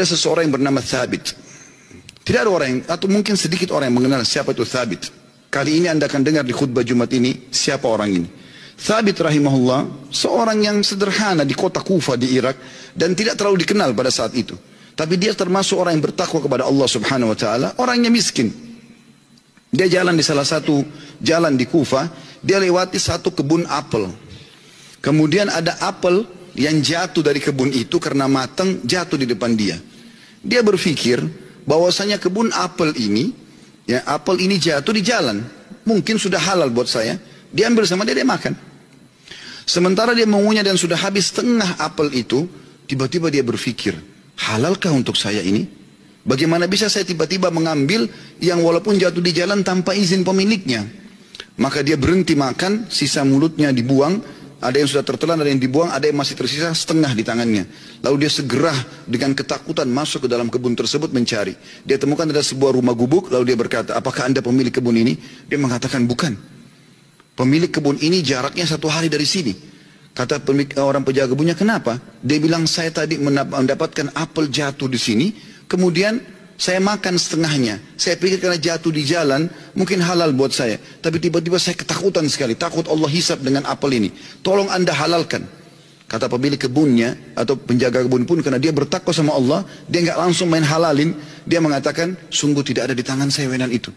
Ada seseorang yang bernama Thabit. Tidak ada orang yang, atau mungkin sedikit orang yang mengenal siapa itu Thabit. Kali ini Anda akan dengar di khutbah Jumat ini siapa orang ini. Thabit rahimahullah seorang yang sederhana di kota Kufa di Irak dan tidak terlalu dikenal pada saat itu. Tapi dia termasuk orang yang bertakwa kepada Allah Subhanahu wa taala, orangnya miskin. Dia jalan di salah satu jalan di Kufa, dia lewati satu kebun apel. Kemudian ada apel yang jatuh dari kebun itu karena matang, jatuh di depan dia. Dia berpikir bahwasanya kebun apel ini, ya apel ini jatuh di jalan, mungkin sudah halal buat saya. Dia ambil sama dia makan. Sementara dia mengunyah dan sudah habis setengah apel itu, tiba-tiba dia berpikir, halalkah untuk saya ini? Bagaimana bisa saya tiba-tiba mengambil yang walaupun jatuh di jalan tanpa izin pemiliknya? Maka dia berhenti makan, sisa mulutnya dibuang. Ada yang sudah tertelan, ada yang dibuang, ada yang masih tersisa setengah di tangannya. Lalu dia segera dengan ketakutan masuk ke dalam kebun tersebut mencari. Dia temukan ada sebuah rumah gubuk, lalu dia berkata, apakah Anda pemilik kebun ini? Dia mengatakan, bukan. Pemilik kebun ini jaraknya 1 hari dari sini. Kata orang penjaga kebunnya, kenapa? Dia bilang, saya tadi mendapatkan apel jatuh di sini, kemudian saya makan setengahnya. Saya pikir karena jatuh di jalan, mungkin halal buat saya. Tapi tiba-tiba saya ketakutan sekali. Takut Allah hisab dengan apel ini. Tolong Anda halalkan. Kata pemilik kebunnya, atau penjaga kebun pun, karena dia bertakwa sama Allah, dia nggak langsung main halalin. Dia mengatakan, sungguh tidak ada di tangan saya wenan itu.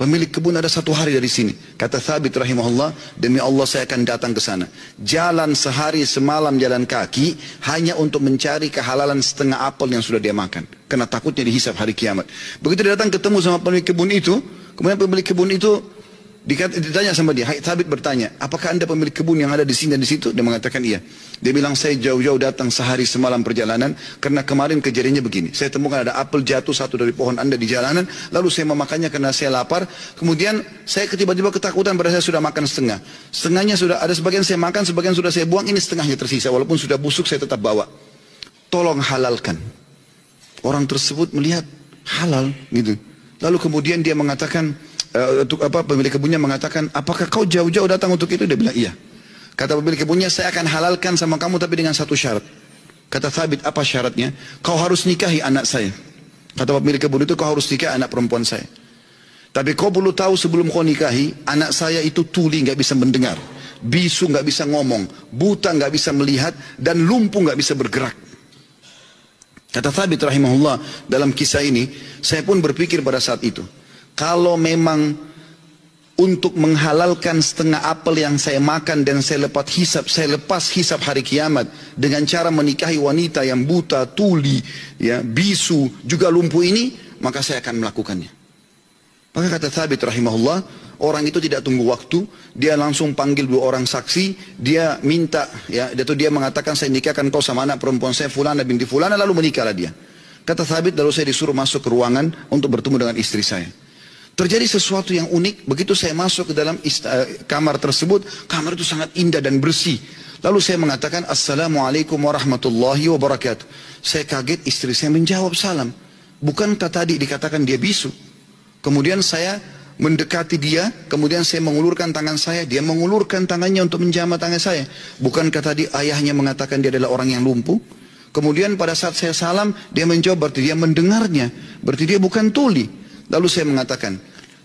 Pemilik kebun ada 1 hari dari sini. Kata Thabit rahimahullah, demi Allah saya akan datang ke sana. Jalan sehari semalam jalan kaki, hanya untuk mencari kehalalan setengah apel yang sudah dia makan. Karena takutnya dihisab hari kiamat. Begitu dia datang ketemu sama pemilik kebun itu, kemudian pemilik kebun itu ditanya sama dia, Thabit bertanya, apakah Anda pemilik kebun yang ada di sini dan di situ? Dia mengatakan iya. Dia bilang, saya jauh-jauh datang sehari semalam perjalanan, karena kemarin kejadiannya begini. Saya temukan ada apel jatuh satu dari pohon Anda di jalanan, lalu saya memakannya karena saya lapar. Kemudian saya tiba-tiba ketakutan pada saya sudah makan setengah. Setengahnya sudah ada sebagian saya makan, sebagian sudah saya buang, ini setengahnya tersisa. Walaupun sudah busuk saya tetap bawa. Tolong halalkan. Orang tersebut melihat halal gitu. Lalu kemudian dia mengatakan, pemilik kebunnya mengatakan, apakah kau jauh-jauh datang untuk itu? Dia bilang iya. Kata pemilik kebunnya, saya akan halalkan sama kamu tapi dengan satu syarat. Kata Thabit, apa syaratnya? Kau harus nikahi anak saya. Kata pemilik kebun itu, kau harus nikahi anak perempuan saya. Tapi kau perlu tahu sebelum kau nikahi, anak saya itu tuli, nggak bisa mendengar, bisu nggak bisa ngomong, buta nggak bisa melihat, dan lumpuh nggak bisa bergerak. Kata Thabit rahimahullah, dalam kisah ini, saya pun berpikir pada saat itu, kalau memang untuk menghalalkan setengah apel yang saya makan dan saya lepas hisab hari kiamat dengan cara menikahi wanita yang buta, tuli, ya, bisu, juga lumpuh ini, maka saya akan melakukannya. Maka kata Thabit rahimahullah, orang itu tidak tunggu waktu, dia langsung panggil 2 orang saksi, dia minta, ya, dia mengatakan saya nikahkan kau sama anak perempuan saya Fulana binti Fulana, lalu menikahlah dia. Kata Thabit, lalu saya disuruh masuk ke ruangan untuk bertemu dengan istri saya. Terjadi sesuatu yang unik, begitu saya masuk ke dalam kamar tersebut, kamar itu sangat indah dan bersih. Lalu saya mengatakan, Assalamualaikum warahmatullahi wabarakatuh. Saya kaget, istri saya menjawab salam. Bukankah tadi dikatakan dia bisu? Kemudian saya mendekati dia, kemudian saya mengulurkan tangan saya, dia mengulurkan tangannya untuk menjamah tangan saya. Bukankah tadi ayahnya mengatakan dia adalah orang yang lumpuh? Kemudian pada saat saya salam, dia menjawab, berarti dia mendengarnya, berarti dia bukan tuli. Lalu saya mengatakan,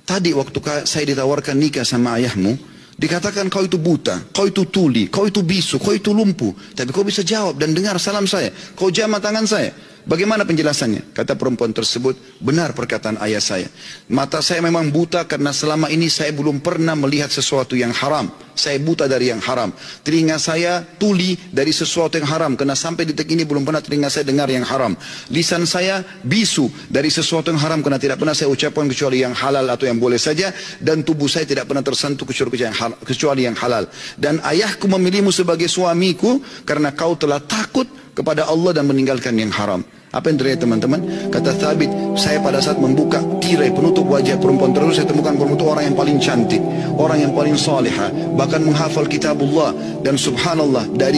tadi waktu saya ditawarkan nikah sama ayahmu, dikatakan kau itu buta, kau itu tuli, kau itu bisu, kau itu lumpuh. Tapi kau bisa jawab dan dengar salam saya, kau jamah tangan saya. Bagaimana penjelasannya? Kata perempuan tersebut, benar perkataan ayah saya. Mata saya memang buta karena selama ini saya belum pernah melihat sesuatu yang haram. Saya buta dari yang haram. Telinga saya tuli dari sesuatu yang haram, karena sampai detik ini belum pernah telinga saya dengar yang haram. Lisan saya bisu dari sesuatu yang haram, karena tidak pernah saya ucapkan kecuali yang halal atau yang boleh saja. Dan tubuh saya tidak pernah tersentuh kecuali yang halal. Dan ayahku memilihmu sebagai suamiku karena kau telah takut kepada Allah dan meninggalkan yang haram. Apa yang terjadi teman-teman? Kata Thabit, saya pada saat membuka tirai penutup wajah perempuan tersebut, saya temukan perempuan itu orang yang paling cantik, orang yang paling salihah, bahkan menghafal kitabullah. Dan subhanallah, dari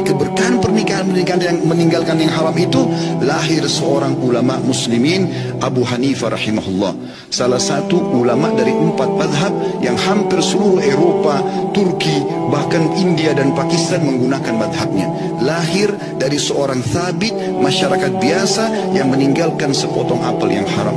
keberkahan pernikahan yang meninggalkan yang haram itu, lahir seorang ulama muslimin, Abu Hanifah rahimahullah. Salah satu ulama dari 4 mazhab yang hampir seluruh Eropa, Turki, bahkan India dan Pakistan menggunakan mazhabnya. Lahir dari seorang Thabit, masyarakat biasa yang meninggalkan sepotong apel yang haram.